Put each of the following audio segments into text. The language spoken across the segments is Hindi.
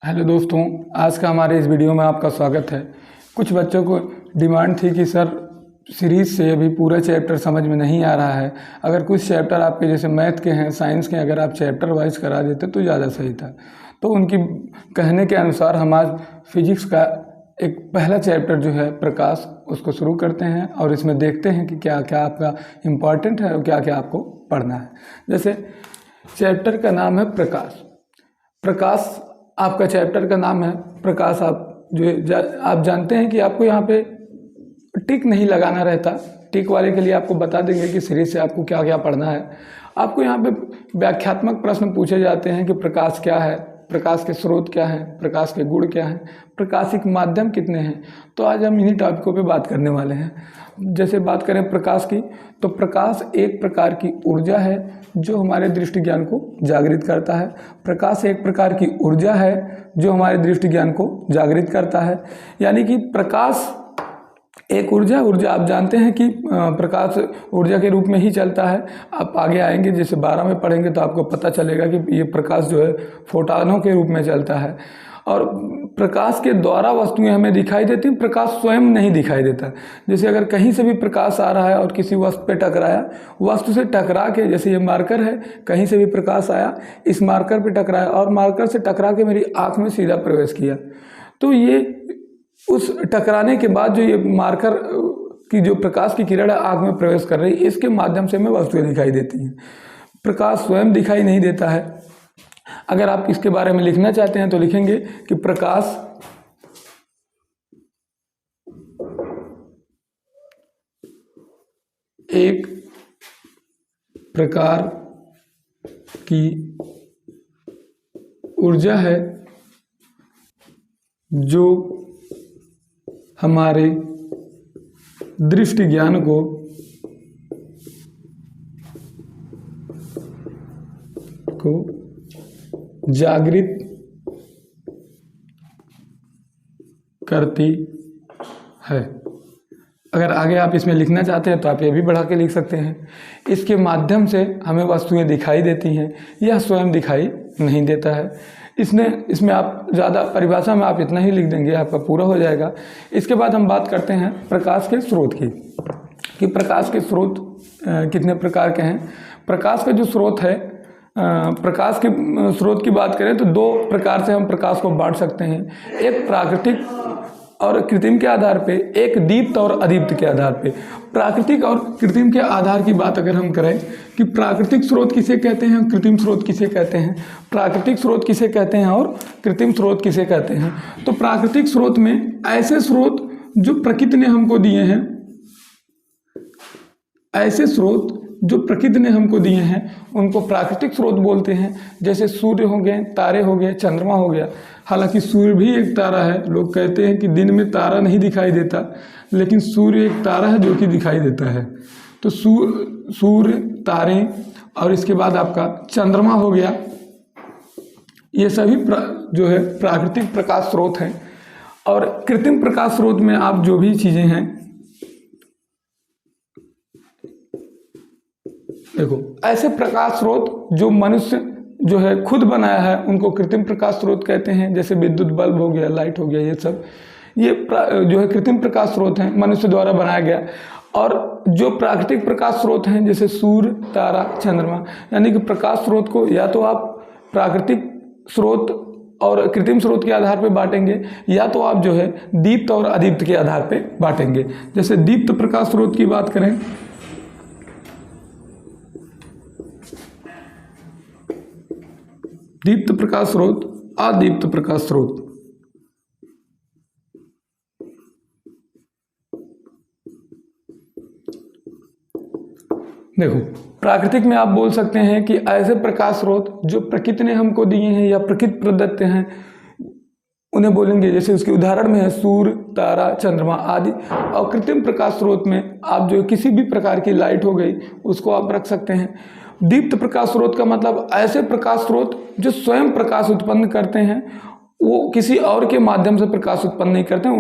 हेलो दोस्तों, आज का हमारे इस वीडियो में आपका स्वागत है। कुछ बच्चों को डिमांड थी कि सर सीरीज़ से अभी पूरा चैप्टर समझ में नहीं आ रहा है। अगर कुछ चैप्टर आपके जैसे मैथ के हैं, साइंस के, अगर आप चैप्टर वाइज करा देते तो ज़्यादा सही था। तो उनकी कहने के अनुसार हम आज फिजिक्स का एक पहला चैप्टर जो है प्रकाश, उसको शुरू करते हैं और इसमें देखते हैं कि क्या क्या आपका इम्पॉर्टेंट है और क्या क्या आपको पढ़ना है। जैसे चैप्टर का नाम है प्रकाश। प्रकाश आपका चैप्टर का नाम है प्रकाश। आप जानते हैं कि आपको यहाँ पे टिक नहीं लगाना रहता। टिक वाले के लिए आपको बता देंगे कि सीरीज से आपको क्या क्या पढ़ना है। आपको यहाँ पे व्याख्यात्मक प्रश्न पूछे जाते हैं कि प्रकाश क्या है, प्रकाश के स्रोत क्या हैं, प्रकाश के गुण क्या हैं, प्रकाशिक माध्यम कितने हैं। तो आज हम इन्हीं टॉपिकों पे बात करने वाले हैं। जैसे बात करें प्रकाश की, तो प्रकाश एक प्रकार की ऊर्जा है जो हमारे दृष्टि ज्ञान को जागृत करता है। प्रकाश एक प्रकार की ऊर्जा है जो हमारे दृष्टि ज्ञान को जागृत करता है। यानी कि प्रकाश एक ऊर्जा आप जानते हैं कि प्रकाश ऊर्जा के रूप में ही चलता है। आप आगे आएंगे, जैसे 12 में पढ़ेंगे तो आपको पता चलेगा कि ये प्रकाश जो है फोटॉनों के रूप में चलता है। और प्रकाश के द्वारा वस्तुएं हमें दिखाई देती हैं, प्रकाश स्वयं नहीं दिखाई देता। जैसे अगर कहीं से भी प्रकाश आ रहा है और किसी वस्तु पे टकराया, वस्तु से टकरा के, जैसे ये मार्कर है, कहीं से भी प्रकाश आया, इस मार्कर पे टकराया और मार्कर से टकरा के मेरी आँख में सीधा प्रवेश किया, तो ये उस टकराने के बाद जो ये मार्कर की जो प्रकाश की किरण आँख में प्रवेश कर रही, इसके माध्यम से हमें वस्तुएं दिखाई देती हैं। प्रकाश स्वयं दिखाई नहीं देता है। अगर आप इसके बारे में लिखना चाहते हैं तो लिखेंगे कि प्रकाश एक प्रकार की ऊर्जा है जो हमारे दृष्टि ज्ञान को जागृत करती है। अगर आगे आप इसमें लिखना चाहते हैं तो आप ये भी बढ़ा के लिख सकते हैं। इसके माध्यम से हमें वस्तुएं दिखाई देती हैं, यह स्वयं दिखाई नहीं देता है। इसमें आप ज़्यादा परिभाषा में आप इतना ही लिख देंगे, आपका पूरा हो जाएगा। इसके बाद हम बात करते हैं प्रकाश के स्रोत की, कि प्रकाश के स्रोत कितने प्रकार के हैं। प्रकाश का जो स्रोत है, प्रकाश के स्रोत की बात करें तो दो प्रकार से हम प्रकाश को बांट सकते हैं, एक प्राकृतिक और कृत्रिम के आधार पे, एक दीप्त और अदीप्त के आधार पे। प्राकृतिक और कृत्रिम के आधार की बात अगर हम करें कि प्राकृतिक स्रोत किसे कहते हैं, कृत्रिम स्रोत किसे कहते हैं, प्राकृतिक स्रोत किसे कहते हैं और कृत्रिम स्रोत किसे कहते हैं। तो प्राकृतिक स्रोत में ऐसे स्रोत जो प्रकृति ने हमको दिए हैं, ऐसे स्रोत जो प्रकृति ने हमको दिए हैं उनको प्राकृतिक स्रोत बोलते हैं। जैसे सूर्य हो गए, तारे हो गए, चंद्रमा हो गया। हालांकि सूर्य भी एक तारा है। लोग कहते हैं कि दिन में तारा नहीं दिखाई देता, लेकिन सूर्य एक तारा है जो कि दिखाई देता है। तो सूर्य, तारे और इसके बाद आपका चंद्रमा हो गया, ये सभी जो है प्राकृतिक प्रकाश स्रोत हैं। और कृत्रिम प्रकाश स्रोत में आप जो भी चीज़ें हैं, देखो, ऐसे प्रकाश स्रोत जो मनुष्य जो है खुद बनाया है उनको कृत्रिम प्रकाश स्रोत कहते हैं। जैसे विद्युत बल्ब हो गया, लाइट हो गया, ये सब ये जो है कृत्रिम प्रकाश स्रोत हैं, मनुष्य द्वारा बनाया गया। और जो प्राकृतिक प्रकाश स्रोत हैं, जैसे सूर्य, तारा, चंद्रमा, यानी कि प्रकाश स्रोत को या तो आप प्राकृतिक स्रोत और कृत्रिम स्रोत के आधार पर बांटेंगे, या तो आप जो है दीप्त और अदीप्त के आधार पर बांटेंगे। जैसे दीप्त प्रकाश स्रोत की बात करें, दीप्त प्रकाश स्रोत, अदीप्त प्रकाश स्रोत। देखो, प्राकृतिक में आप बोल सकते हैं कि ऐसे प्रकाश स्रोत जो प्रकृति ने हमको दिए हैं या प्रकृति प्रदत्त हैं, उन्हें बोलेंगे। जैसे उसके उदाहरण में है सूर्य, तारा, चंद्रमा आदि। और कृत्रिम प्रकाश स्रोत में आप जो किसी भी प्रकार की लाइट हो गई, उसको आप रख सकते हैं। दीप्त प्रकाश स्रोत का मतलब ऐसे प्रकाश स्रोत जो स्वयं प्रकाश उत्पन्न करते हैं, वो किसी और के माध्यम से प्रकाश उत्पन्न नहीं करते हैं,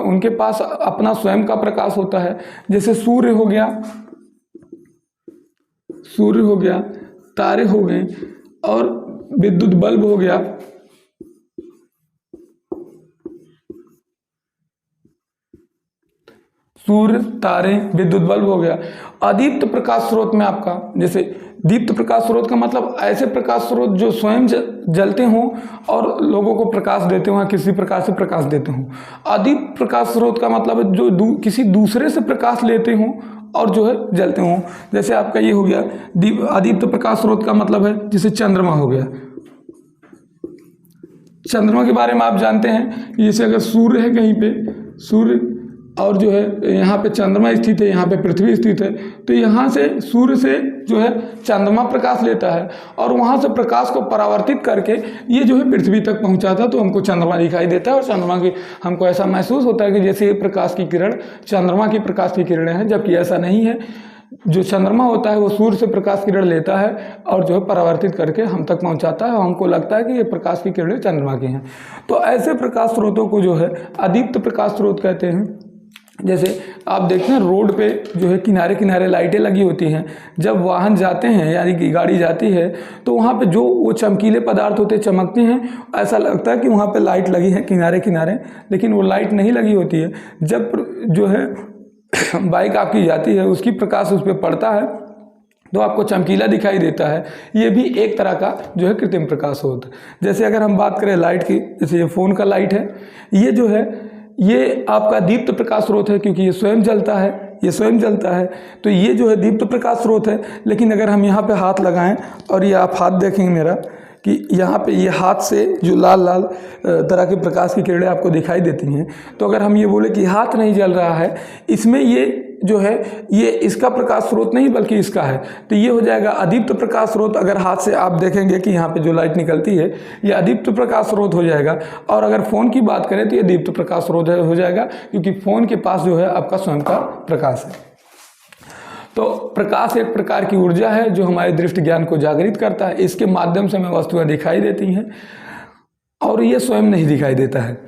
उनके पास अपना स्वयं का प्रकाश होता है। जैसे सूर्य हो गया, तारे हो गए और विद्युत बल्ब हो गया, सूर्य, तारे, विद्युत बल्ब हो गया। अदीप्त प्रकाश स्रोत में आपका, जैसे दीप्त प्रकाश स्रोत का मतलब ऐसे प्रकाश स्रोत जो स्वयं जलते हों और लोगों को प्रकाश देते हों, किसी प्रकार से प्रकाश देते हों। अदीप्त प्रकाश स्रोत का मतलब है जो किसी दूसरे से प्रकाश लेते हों और जो है जलते हों। जैसे आपका ये हो गया अदीप्त प्रकाश स्रोत का मतलब है जैसे चंद्रमा हो गया। चंद्रमा के बारे में आप जानते हैं, जैसे अगर सूर्य है कहीं पे, सूर्य और जो है यहाँ पे चंद्रमा स्थित है, यहाँ पे पृथ्वी स्थित है, तो यहाँ से सूर्य से जो है चंद्रमा प्रकाश लेता है और वहाँ से प्रकाश को परावर्तित करके ये जो है पृथ्वी तक पहुँचाता है, तो हमको चंद्रमा दिखाई देता है। और चंद्रमा की हमको ऐसा महसूस होता है कि जैसे प्रकाश की किरण चंद्रमा की प्रकाश की किरणें हैं, जबकि ऐसा नहीं है। जो चंद्रमा होता है वो सूर्य से प्रकाश किरण लेता है और जो है परावर्तित करके हम तक पहुंचाता है, हमको लगता है कि ये प्रकाश की किरणें चंद्रमा की हैं। तो ऐसे प्रकाश स्रोतों को जो है अदीप्त प्रकाश स्रोत कहते हैं। जैसे आप देखते हैं रोड पे जो है किनारे किनारे लाइटें लगी होती हैं, जब वाहन जाते हैं यानी कि गाड़ी जाती है तो वहाँ पे जो वो चमकीले पदार्थ होते हैं चमकते हैं, ऐसा लगता है कि वहाँ पे लाइट लगी है किनारे किनारे, लेकिन वो लाइट नहीं लगी होती है। जब जो है बाइक आपकी जाती है उसकी प्रकाश उस पर पड़ता है तो आपको चमकीला दिखाई देता है। ये भी एक तरह का जो है कृत्रिम प्रकाश होता है। जैसे अगर हम बात करें लाइट की, जैसे ये फ़ोन का लाइट है, ये जो है ये आपका दीप्त प्रकाश स्रोत है, क्योंकि ये स्वयं जलता है, ये स्वयं जलता है, तो ये जो है दीप्त प्रकाश स्रोत है। लेकिन अगर हम यहाँ पे हाथ लगाएं और ये आप हाथ देखेंगे मेरा कि यहाँ पे ये हाथ से जो लाल लाल तरह के प्रकाश की किरणें आपको दिखाई देती हैं, तो अगर हम ये बोले कि हाथ नहीं जल रहा है, इसमें ये जो है ये इसका प्रकाश स्रोत नहीं बल्कि इसका है, तो ये हो जाएगा अदीप्त प्रकाश स्रोत। अगर हाथ से आप देखेंगे कि यहाँ पे जो लाइट निकलती है ये अदीप्त प्रकाश स्रोत हो जाएगा। और अगर फ़ोन की बात करें तो ये दीप्त प्रकाश स्रोत हो जाएगा, क्योंकि फ़ोन के पास जो है आपका स्वयं का प्रकाश है। तो प्रकाश एक प्रकार की ऊर्जा है जो हमारे दृष्टि ज्ञान को जागृत करता है। इसके माध्यम से हमें वस्तुएं दिखाई देती हैं और ये स्वयं नहीं दिखाई देता है।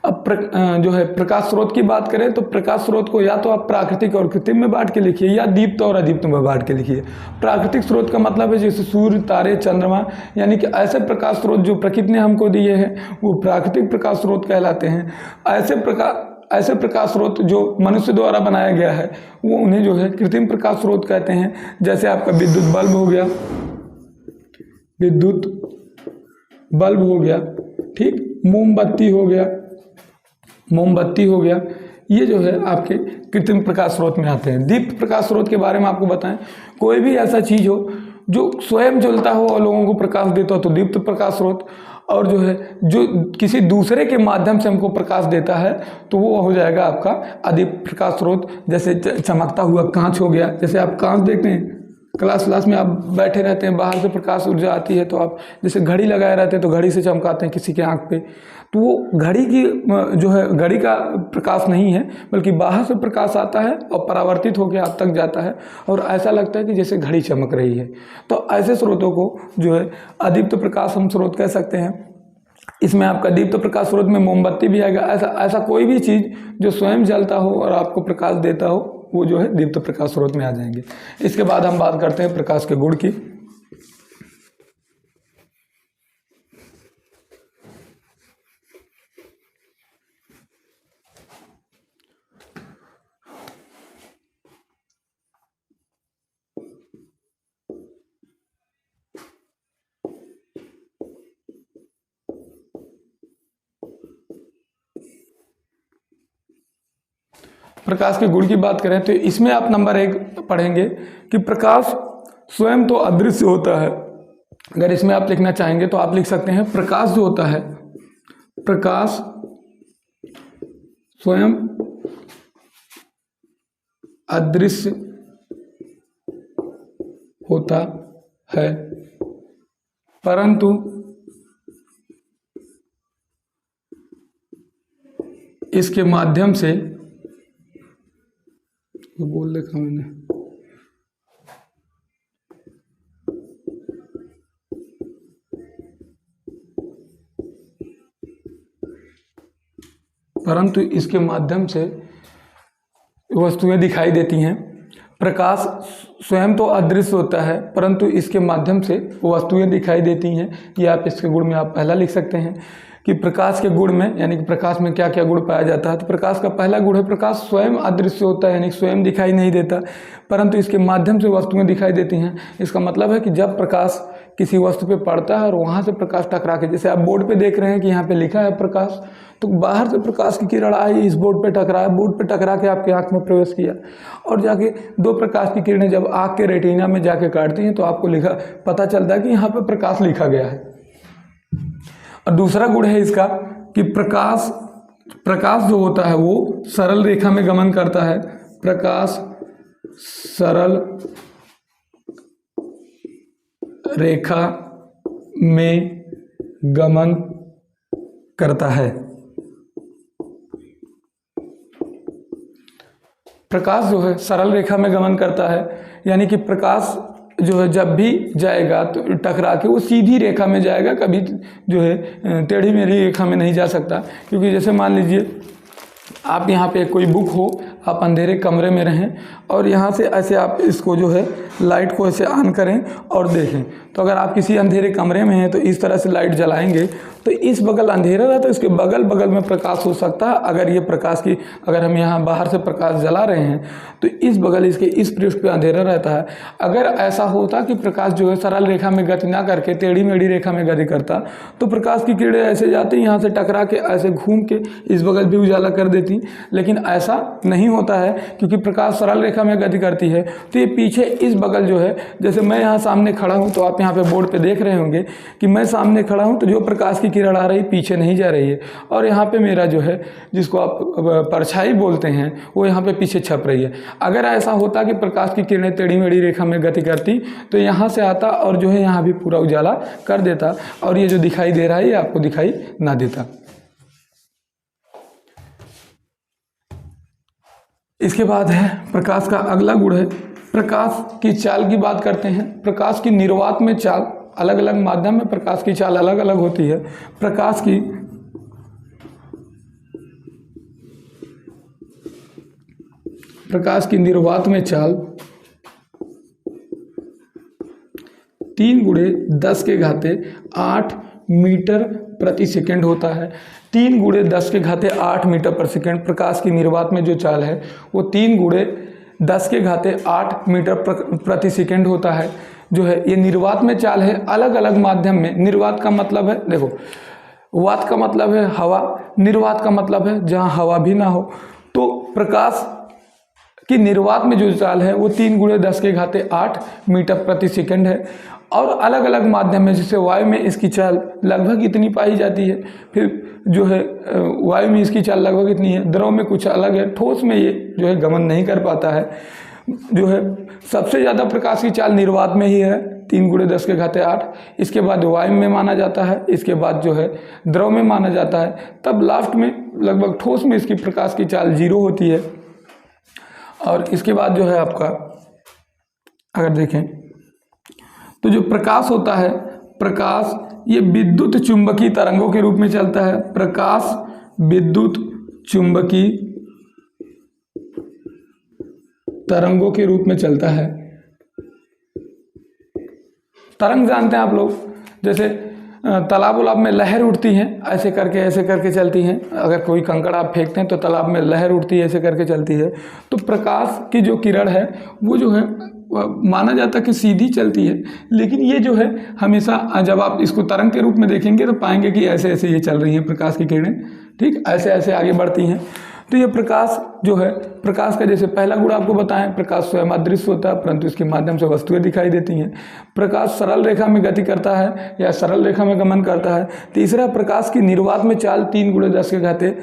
अब जो है प्रकाश स्रोत की बात करें तो प्रकाश स्रोत को या तो आप प्राकृतिक और कृत्रिम में बांट के लिखिए या दीप्त और अदीप्त में बांट के लिखिए। प्राकृतिक स्रोत का मतलब है जैसे सूर्य, तारे, चंद्रमा, यानी कि ऐसे प्रकाश स्रोत जो प्रकृति ने हमको दिए हैं वो प्राकृतिक प्रकाश स्रोत कहलाते हैं। ऐसे प्रकाश स्रोत जो मनुष्य द्वारा बनाया गया है वो उन्हें जो है कृत्रिम प्रकाश स्रोत कहते हैं। जैसे आपका विद्युत बल्ब हो गया, विद्युत बल्ब हो गया, ठीक, मोमबत्ती हो गया, मोमबत्ती हो गया, ये जो है आपके कृत्रिम प्रकाश स्रोत में आते हैं। दीप्त प्रकाश स्रोत के बारे में आपको बताएं, कोई भी ऐसा चीज़ हो जो स्वयं जलता हो और लोगों को प्रकाश देता हो तो दीप्त प्रकाश स्रोत, और जो है जो किसी दूसरे के माध्यम से हमको प्रकाश देता है तो वो हो जाएगा आपका अदीप्त प्रकाश स्रोत। जैसे चमकता हुआ कांच हो गया, जैसे आप कांच देखते हैं क्लास में आप बैठे रहते हैं, बाहर से प्रकाश ऊर्जा आती है तो आप जैसे घड़ी लगाए रहते हैं तो घड़ी से चमकाते हैं किसी के आंख पे, तो वो घड़ी की जो है घड़ी का प्रकाश नहीं है बल्कि बाहर से प्रकाश आता है और परावर्तित होकर आप तक जाता है और ऐसा लगता है कि जैसे घड़ी चमक रही है। तो ऐसे स्रोतों को जो है अदीप्त प्रकाश हम स्रोत कह सकते हैं। इसमें आपका दीप्त प्रकाश स्रोत में मोमबत्ती भी आएगा। ऐसा कोई भी चीज़ जो स्वयं जलता हो और आपको प्रकाश देता हो वो जो है दीप्त प्रकाश स्रोत में आ जाएंगे। इसके बाद हम बात करते हैं प्रकाश के गुण की। प्रकाश के गुण की बात करें तो इसमें आप नंबर 1 पढ़ेंगे कि प्रकाश स्वयं तो अदृश्य होता है। अगर इसमें आप लिखना चाहेंगे तो आप लिख सकते हैं प्रकाश जो होता है, प्रकाश स्वयं अदृश्य होता है परंतु इसके माध्यम से, बोल देखा मैंने, परंतु इसके माध्यम से वस्तुएं दिखाई देती हैं। प्रकाश स्वयं तो अदृश्य होता है परंतु इसके माध्यम से वस्तुएं दिखाई देती हैं। ये आप इसके गुण में आप पहला लिख सकते हैं कि प्रकाश के गुण में, यानी कि प्रकाश में क्या क्या गुण पाया जाता है। तो प्रकाश का पहला गुण है, प्रकाश स्वयं अदृश्य होता है, यानी स्वयं दिखाई नहीं देता, परंतु इसके माध्यम से वस्तुएं दिखाई देती हैं। इसका मतलब है कि जब प्रकाश किसी वस्तु पे पड़ता है और वहाँ से प्रकाश टकरा के, जैसे आप बोर्ड पे देख रहे हैं कि यहाँ पे लिखा है प्रकाश, तो बाहर से प्रकाश की किरण आई, इस बोर्ड पे टकराया, बोर्ड पे टकरा के आपकी आँख में प्रवेश किया, और जाके दो प्रकाश की किरणें जब आँख के रेटिना में जाके काटती हैं तो आपको लिखा पता चलता है कि यहाँ पे प्रकाश लिखा गया है। और दूसरा गुण है इसका कि प्रकाश जो होता है वो सरल रेखा में गमन करता है। प्रकाश सरल रेखा में गमन करता है। प्रकाश जो है सरल रेखा में गमन करता है, यानी कि प्रकाश जो है जब भी जाएगा तो टकरा के वो सीधी रेखा में जाएगा, कभी जो है टेढ़ी मेढ़ी रेखा में नहीं जा सकता। क्योंकि जैसे मान लीजिए आप यहाँ पे कोई बुक हो, आप अंधेरे कमरे में रहें और यहाँ से ऐसे आप इसको जो है लाइट को ऐसे ऑन करें और देखें, तो अगर आप किसी अंधेरे कमरे में हैं तो इस तरह से लाइट जलाएंगे तो इस बगल अंधेरा रहता है तो इसके बगल बगल में प्रकाश हो सकता है। अगर ये प्रकाश की, अगर हम यहाँ बाहर से प्रकाश जला रहे हैं तो इस बगल इसके इस पृष्ठ पे अंधेरा रहता है। अगर ऐसा होता कि प्रकाश जो है सरल रेखा में गति ना करके टेढ़ी मेढ़ी रेखा में गति करता तो प्रकाश की किरणें ऐसे जाती, यहाँ से टकरा के ऐसे घूम के इस बगल भी उजाला कर देती, लेकिन ऐसा नहीं होता है क्योंकि प्रकाश सरल रेखा में गति करती है। तो ये पीछे इस बगल जो है, जैसे मैं यहाँ सामने खड़ा हूँ तो आप यहाँ पे बोर्ड पे देख रहे होंगे कि मैं सामने खड़ा हूँ तो जो प्रकाश की किरण आ रही पीछे नहीं जा रही है, और यहाँ पे मेरा जो है जिसको आप परछाई बोलते हैं वो यहाँ पे पीछे छप रही है। अगर ऐसा होता कि प्रकाश की किरणें टेढ़ी मेढ़ी रेखा में गति करती तो यहाँ से आता और जो है यहाँ भी पूरा उजाला कर देता, और ये जो दिखाई दे रहा है ये आपको दिखाई ना देता। इसके बाद है प्रकाश का अगला गुण है प्रकाश की चाल की बात करते हैं। प्रकाश की निर्वात में चाल, अलग अलग माध्यम में प्रकाश की चाल अलग अलग होती है। प्रकाश की निर्वात में चाल 3 गुणे 10 के घाते 8 मीटर प्रति सेकंड होता है। 3 गुणे 10 के घाते 8 मीटर प्रति सेकंड प्रकाश की निर्वात में जो चाल है वो 3 गुणे 10 के घाते 8 मीटर प्रति सेकंड होता है। जो है ये निर्वात में चाल है, अलग अलग माध्यम में। निर्वात का मतलब है, देखो, वात का मतलब है हवा, निर्वात का मतलब है जहाँ हवा भी ना हो। तो प्रकाश की निर्वात में जो चाल है वो 3 गुणे 10 के घाते 8 मीटर प्रति सेकंड है। और अलग अलग माध्यम में, जैसे वायु में इसकी चाल लगभग इतनी पाई जाती है, फिर जो है वायु में इसकी चाल लगभग इतनी है, द्रव में कुछ अलग है, ठोस में ये जो है गमन नहीं कर पाता है। जो है सबसे ज़्यादा प्रकाश की चाल निर्वात में ही है, 3 गुणे 10 के घाते 8। इसके बाद वायु में माना जाता है, इसके बाद जो है द्रव में माना जाता है, तब लास्ट में लगभग ठोस में इसकी प्रकाश की चाल 0 होती है। और इसके बाद जो है आपका अगर देखें तो जो प्रकाश होता है, प्रकाश ये विद्युत चुंबकीय तरंगों के रूप में चलता है। प्रकाश विद्युत चुंबकीय तरंगों के रूप में चलता है। तरंग जानते हैं आप लोग, जैसे तालाब उलाब में लहर उठती हैं, ऐसे करके चलती हैं। अगर कोई कंकड़ आप फेंकते हैं तो तालाब में लहर उठती है, ऐसे करके चलती है। तो प्रकाश की जो किरण है वो जो है माना जाता है कि सीधी चलती है, लेकिन ये जो है हमेशा जब आप इसको तरंग के रूप में देखेंगे तो पाएंगे कि ऐसे ऐसे ये चल रही हैं प्रकाश की किरणें, ठीक, ऐसे ऐसे आगे बढ़ती हैं। तो ये प्रकाश जो है, प्रकाश का जैसे पहला गुण आपको बताएं, प्रकाश स्वयं अदृश्य होता है परंतु इसके माध्यम से वस्तुएं दिखाई देती हैं। प्रकाश सरल रेखा में गति करता है या सरल रेखा में गमन करता है। तीसरा, प्रकाश की निर्वात में चाल 3 गुणे 10 के घाते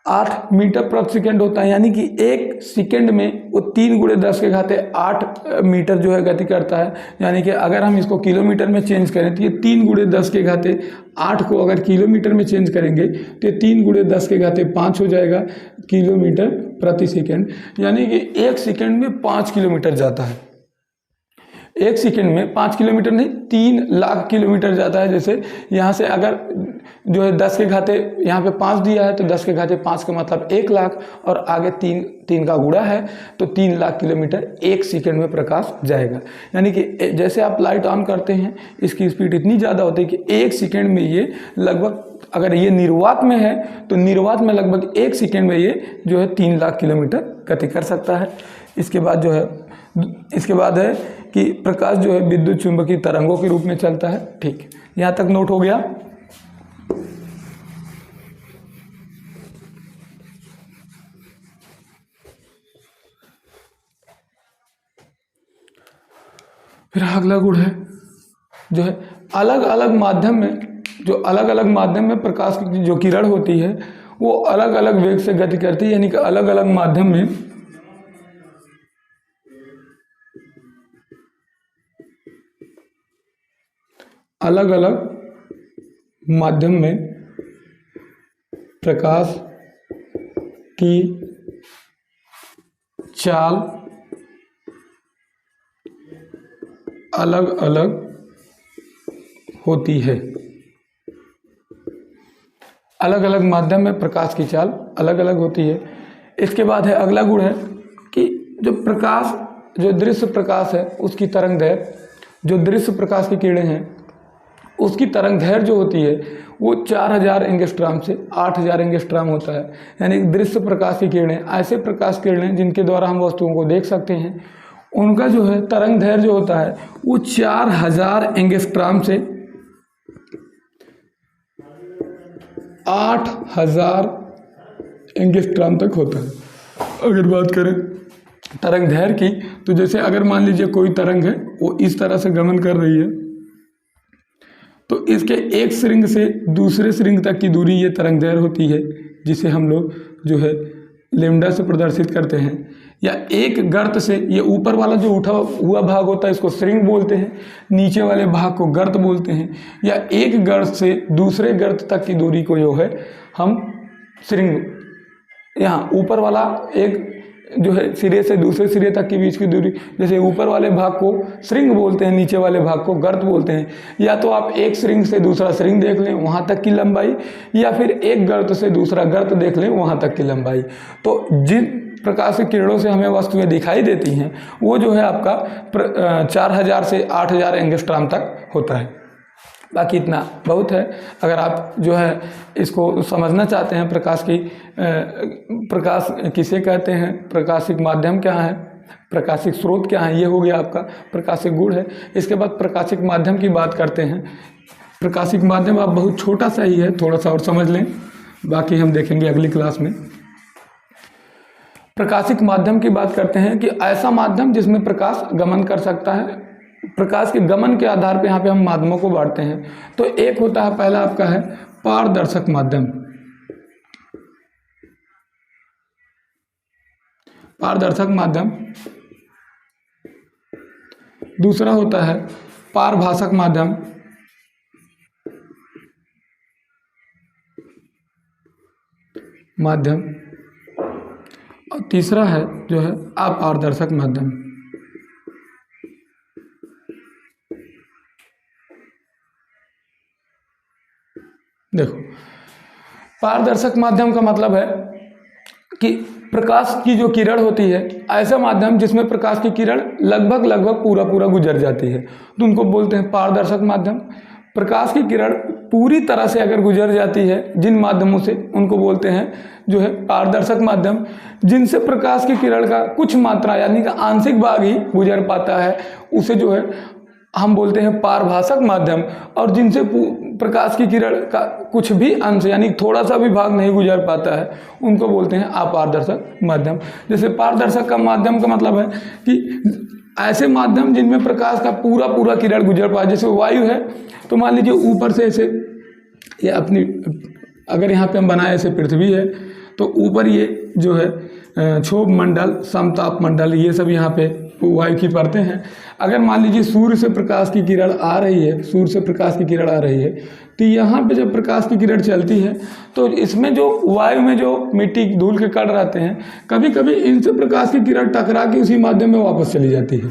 8 मीटर प्रति सेकंड होता है, यानी कि 1 सेकंड में वो 3 गुणे 10 के घाते 8 मीटर जो है गति करता है। यानी कि अगर हम इसको किलोमीटर में चेंज करें तो ये 3 गुणे 10 के घाते 8 को अगर किलोमीटर में चेंज करेंगे तो ये 3 गुणे 10 के घाते 5 हो जाएगा किलोमीटर प्रति सेकंड। यानी कि 1 सेकंड में 5 किलोमीटर जाता है। 1 सेकंड में 5 किलोमीटर नहीं, 3 लाख किलोमीटर जाता है। जैसे यहाँ से अगर जो है 10 के घाते यहाँ पे 5 दिया है तो 10 के घाते 5 का मतलब 1 लाख, और आगे 3 का गुणा है तो 3 लाख किलोमीटर 1 सेकंड में प्रकाश जाएगा। यानी कि जैसे आप लाइट ऑन करते हैं इसकी स्पीड इतनी ज़्यादा होती है कि 1 सेकंड में ये लगभग अगर ये निर्वात में है तो निर्वात में लगभग 1 सेकेंड में ये जो है 3 लाख किलोमीटर गति कर सकता है। इसके बाद जो है है कि प्रकाश जो है विद्युत चुंबकीय तरंगों के रूप में चलता है। ठीक, यहाँ तक नोट हो गया। फिर अगला गुण है जो है अलग अलग माध्यम में प्रकाश की जो किरण होती है वो अलग अलग वेग से गति करती है, यानी कि अलग अलग माध्यम में प्रकाश की चाल अलग अलग होती है। अलग अलग माध्यम में प्रकाश की चाल अलग अलग होती है। इसके बाद है अगला गुण है कि जो दृश्य प्रकाश है उसकी तरंग दैर्घ्य, जो दृश्य प्रकाश की किरणें हैं उसकी तरंग दैर्घ्य जो होती है वो 4000 एंगस्ट्रॉम से 8000 एंगस्ट्रॉम होता है। यानी दृश्य प्रकाश की किरणें, ऐसे प्रकाश किरणें जिनके द्वारा हम वस्तुओं को देख सकते हैं, उनका जो है तरंग दैर्घ्य जो होता है वो 4000 एंगस्ट्रॉम से 8000 एंगस्ट्रॉम तक होता है। अगर बात करें तरंग दैर्घ्य की, तो जैसे अगर मान लीजिए कोई तरंग है वो इस तरह से गमन कर रही है, तो इसके एक श्रृंग से दूसरे श्रृंग तक की दूरी ये तरंग दैर्घ्य होती है, जिसे हम लोग जो है लैम्डा से प्रदर्शित करते हैं। या एक गर्त से, ये ऊपर वाला जो उठा हुआ भाग होता है इसको श्रृंग बोलते हैं, नीचे वाले भाग को गर्त बोलते हैं। या एक गर्त से दूसरे गर्त तक की दूरी को जो है हम श्रृंग, यहाँ ऊपर वाला एक जो है सिरे से दूसरे सिरे तक के बीच की दूरी, जैसे ऊपर वाले भाग को श्रृंग बोलते हैं, नीचे वाले भाग को गर्त बोलते हैं। या तो आप एक श्रृंग से दूसरा श्रृंग देख लें, वहाँ तक की लंबाई, या फिर एक गर्त से दूसरा गर्त देख लें, वहाँ तक की लंबाई। तो जिन प्रकाश की किरणों से हमें वस्तुएं दिखाई देती हैं वो जो है आपका 4000 से 8000 एंगस्ट्रॉम तक होता है। बाकी इतना बहुत है। अगर आप जो है इसको समझना चाहते हैं प्रकाश किसे कहते हैं, प्रकाशिक माध्यम क्या है, प्रकाशिक स्रोत क्या है, ये हो गया आपका प्रकाशिक गुण है। इसके बाद प्रकाशिक माध्यम की बात करते हैं। प्रकाशिक माध्यम आप बहुत छोटा सा ही है, थोड़ा सा और समझ लें, बाकी हम देखेंगे अगली क्लास में। प्रकाशिक माध्यम की बात करते हैं कि ऐसा माध्यम जिसमें प्रकाश गमन कर सकता है। प्रकाश के गमन के आधार पर यहाँ पे हम माध्यमों को बांटते हैं। तो एक होता है, पहला आपका है पारदर्शक माध्यम। पारदर्शक माध्यम। दूसरा होता है पारभाषक माध्यम। और तीसरा है जो है अपारदर्शक माध्यम। देखो, पारदर्शक माध्यम का मतलब है कि प्रकाश की जो किरण होती है, ऐसा माध्यम जिसमें प्रकाश की किरण लगभग पूरा गुजर जाती है, तो उनको बोलते हैं पारदर्शक माध्यम। प्रकाश की किरण पूरी तरह से अगर गुजर जाती है जिन माध्यमों से, उनको बोलते हैं जो है पारदर्शक माध्यम। जिनसे प्रकाश की किरण का कुछ मात्रा यानी कि आंशिक भाग ही गुजर पाता है, उसे जो है हम बोलते हैं पारभाषक माध्यम। और जिनसे प्रकाश की किरण का कुछ भी अंश यानी थोड़ा सा भी भाग नहीं गुजर पाता है, उनको बोलते हैं अपारदर्शक माध्यम। जैसे पारदर्शक का माध्यम का मतलब है कि ऐसे माध्यम जिनमें प्रकाश का पूरा किरण गुजर पाए। जैसे वायु है, तो मान लीजिए ऊपर से ऐसे ये अपनी, अगर यहाँ पे हम बनाए ऐसे पृथ्वी है, तो ऊपर ये जो है क्षोभ मंडल, समताप मंडल, ये सब यहाँ पे वायु की परतें हैं। अगर मान लीजिए सूर्य से प्रकाश की किरण आ रही है, तो यहाँ पे जब प्रकाश की किरण चलती है तो इसमें जो वायु में जो मिट्टी धूल के कण रहते हैं, कभी कभी इनसे प्रकाश की किरण टकरा के उसी माध्यम में वापस चली जाती है।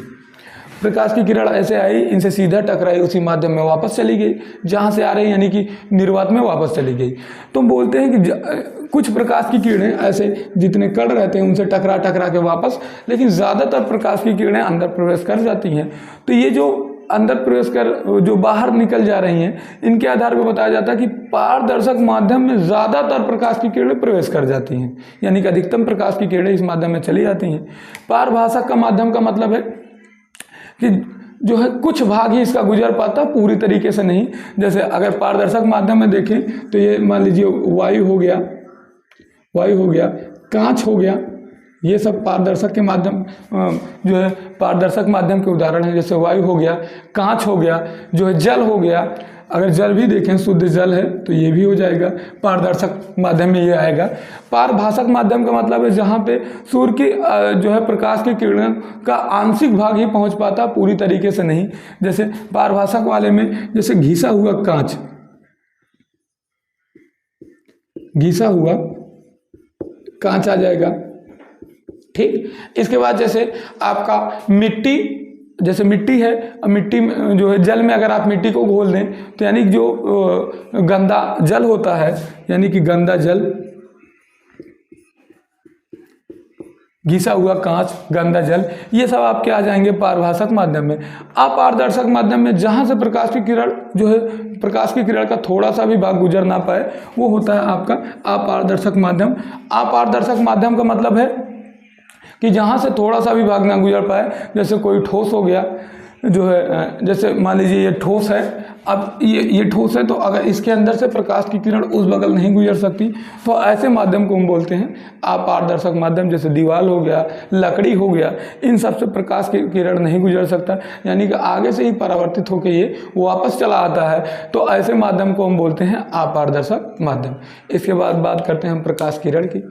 प्रकाश की किरण ऐसे आई, इनसे सीधा टकराई, उसी माध्यम में वापस चली गई, जहाँ से आ रही यानी कि निर्वात में वापस चली गई। तो बोलते हैं कि कुछ प्रकाश की किरणें ऐसे जितने कण रहते हैं उनसे टकरा के वापस, लेकिन ज़्यादातर प्रकाश की किरणें अंदर प्रवेश कर जाती हैं। तो ये जो अंदर प्रवेश कर जो बाहर निकल जा रही हैं, इनके आधार पर बताया जाता है कि पारदर्शक माध्यम में ज़्यादातर प्रकाश की किरणें प्रवेश कर जाती हैं, यानी कि अधिकतम प्रकाश की किरणें इस माध्यम में चली जाती हैं। पारभाषक का माध्यम का मतलब है कि जो है कुछ भाग ही इसका गुजर पाता, पूरी तरीके से नहीं। जैसे अगर पारदर्शक माध्यम में देखें तो ये मान लीजिए वायु हो गया, कांच हो गया, ये सब पारदर्शक के माध्यम जो है पारदर्शक माध्यम के उदाहरण है। जैसे वायु हो गया, कांच हो गया, जो है जल हो गया। अगर जल भी देखें, शुद्ध जल है तो ये भी हो जाएगा, पारदर्शक माध्यम में ये आएगा। पारभाषक माध्यम का मतलब है जहाँ पे सूर्य की जो है प्रकाश की किरणों का आंशिक भाग ही पहुँच पाता, पूरी तरीके से नहीं। जैसे पारभाषक वाले में जैसे घिसा हुआ कांच, घिसा हुआ कांच आ जाएगा, ठीक। इसके बाद जैसे आपका मिट्टी, जैसे मिट्टी है, मिट्टी में जो है जल में अगर आप मिट्टी को घोल दें तो यानी जो गंदा जल होता है, यानी कि गंदा जल, घिसा हुआ कांच, गंदा जल, ये सब आपके आ जाएंगे पारभाषक माध्यम में। अपारदर्शक माध्यम में जहाँ से प्रकाश की किरण जो है प्रकाश की किरण का थोड़ा सा भी भाग गुजर ना पाए, वो होता है आपका अपारदर्शक माध्यम। अपारदर्शक माध्यम का मतलब है कि जहाँ से थोड़ा सा भी भाग ना गुजर पाए। जैसे कोई ठोस हो गया, जो है जैसे मान लीजिए ये ठोस है, अब ये ठोस है तो अगर इसके अंदर से प्रकाश की किरण उस बगल नहीं गुजर सकती, तो ऐसे माध्यम को हम बोलते हैं अपारदर्शक माध्यम। जैसे दीवार हो गया, लकड़ी हो गया, इन सब से प्रकाश की किरण नहीं गुजर सकता, यानी कि आगे से ही परावर्तित होकर ये वापस चला आता है, तो ऐसे माध्यम को हम बोलते हैं अपारदर्शक माध्यम। इसके बाद बात करते हैं हम प्रकाश किरण की।